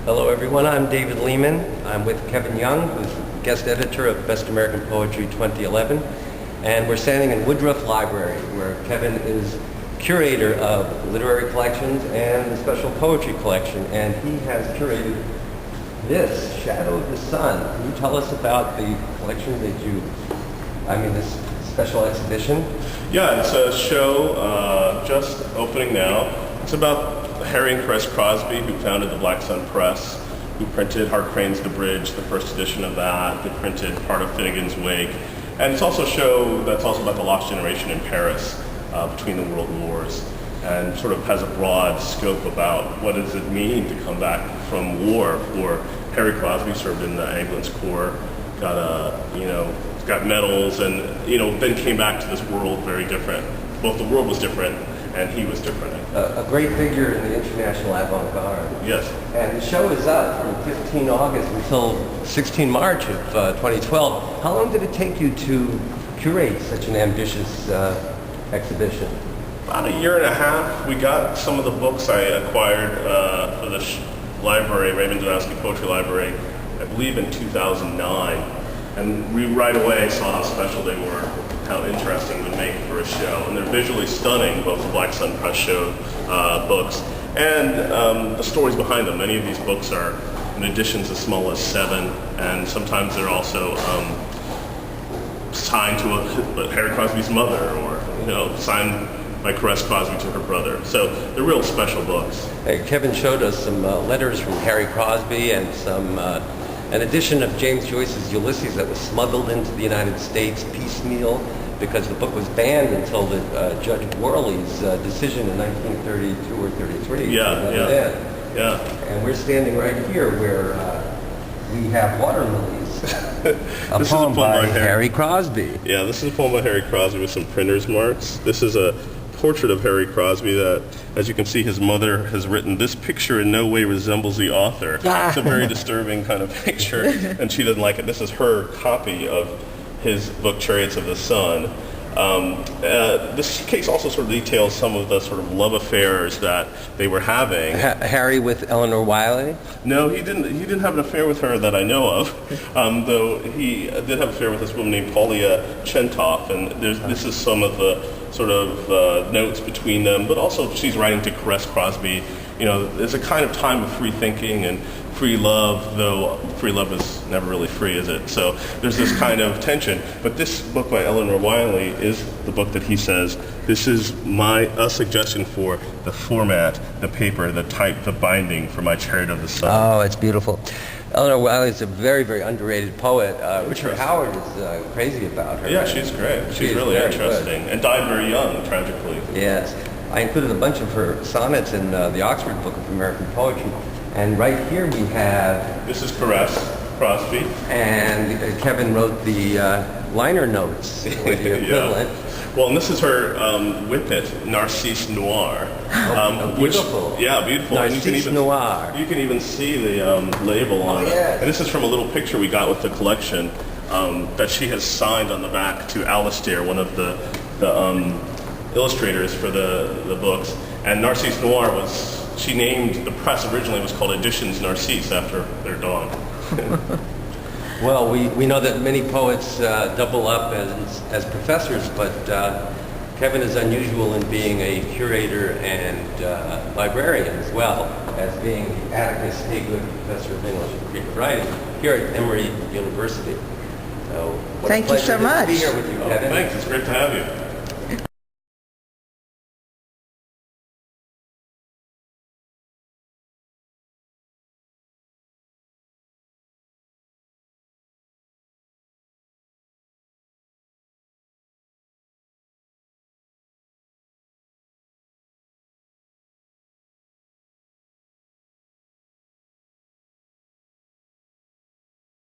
Hello everyone, I'm David Lehman. I'm with Kevin Young, who's guest editor of Best American Poetry 2011. And we're standing in Woodruff Library, where Kevin is curator of literary collections and the special poetry collection. And he has curated this, Shadow of the Sun. Can you tell us about the collection that this special exhibition? Yeah, it's a show just opening now. It's about Harry and Cress Crosby, who founded the Black Sun Press, who printed Hart Crane's The Bridge, the first edition of that. They printed part of Finnegan's Wake. And it's also a show that's also about the lost generation in Paris between the world wars, and sort of has a broad scope about what does it mean to come back from war. For Harry Crosby, served in the Ambulance Corps, got medals, and then came back to this world very different. Both the world was different and he was different. A great figure in the international avant-garde. Yes. And the show is up from 15 August until 16 March of 2012. How long did it take you to curate such an ambitious exhibition? About a year and a half. We got some of the books I acquired for the library, Raymond Donowski Poetry Library, I believe in 2009. And we right away saw how special they were, how interesting it would make for a show. And they're visually stunning, both the Black Sun Press show books and the stories behind them. Many of these books are in editions as small as 7, and sometimes they're also signed to Harry Crosby's mother, or signed by Cress Crosby to her brother. So they're real special books. Hey, Kevin showed us some letters from Harry Crosby and an edition of James Joyce's Ulysses that was smuggled into the United States piecemeal because the book was banned until Judge Worley's decision in 1932 or 33. Yeah. And we're standing right here where we have Water Lilies, a poem by Harry Crosby. Yeah, this is a poem by Harry Crosby with some printer's marks. This is a portrait of Harry Crosby that, as you can see, his mother has written, "This picture in no way resembles the author." It's a very disturbing kind of picture, and she doesn't like it. This is her copy of his book, Chariots of the Sun. This case also sort of details some of the sort of love affairs that they were having. Harry with Eleanor Wiley? No, he didn't have an affair with her that I know of, though he did have an affair with this woman named Paulia Chentoff, and this is some of the sort of notes between them, but also she's writing to Cress Crosby. It's a kind of time of free thinking and free love, though free love is never really free, is it? So there's this kind of tension. But this book by Eleanor Wiley is the book that he says, this is a suggestion for the format, the paper, the type, the binding for my Chariot of the Sun. Oh, it's beautiful. Eleanor Wiley is a very, very underrated poet. Richard Howard is crazy about her. Yeah, she's great. She's really interesting. And died very young, tragically. Yes. I included a bunch of her sonnets in the Oxford Book of American Poetry. And right here we have... This is Crosby. And Kevin wrote the liner notes, with the equivalent. Well, and this is her whippet, Narcisse Noir. Beautiful. Beautiful. Narcisse Noir. You can even see the label on it. Yes. And this is from a little picture we got with the collection that she has signed on the back to Alastair, one of the illustrators for the books. And Narcisse Noir she named, the press originally was called Editions Narcisse after their dog. Well, we know that many poets double up as professors, but Kevin is unusual in being a curator and librarian as well as being the Atticus Haygood Professor of English and Creative Writing here at Emory University. So, Thank you so much. To be here with you, Kevin. Thanks, it's great to have you.